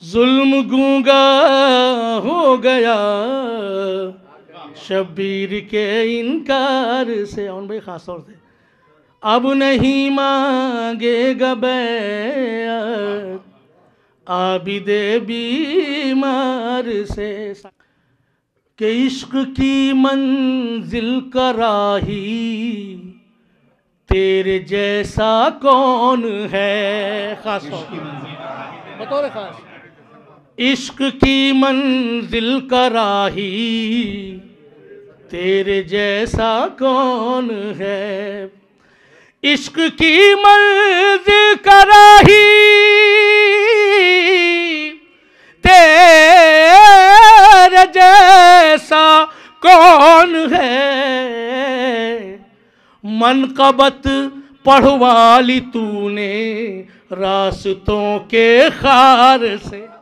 जुल्म गूंगा हो गया शब्बीर के इनकार से। और भाई खास तौर से अब नहीं मांगेगा बैअत आबिदे बीमार से। कि इश्क की मंजिल का राही तेरे जैसा कौन है। खास बतौर खास इश्क की मंजिल का राही तेरे जैसा कौन है। इश्क की मंजिल का राही तेरे जैसा कौन है। मनक़बत पढ़वा ली तूने रास्तों के खार से।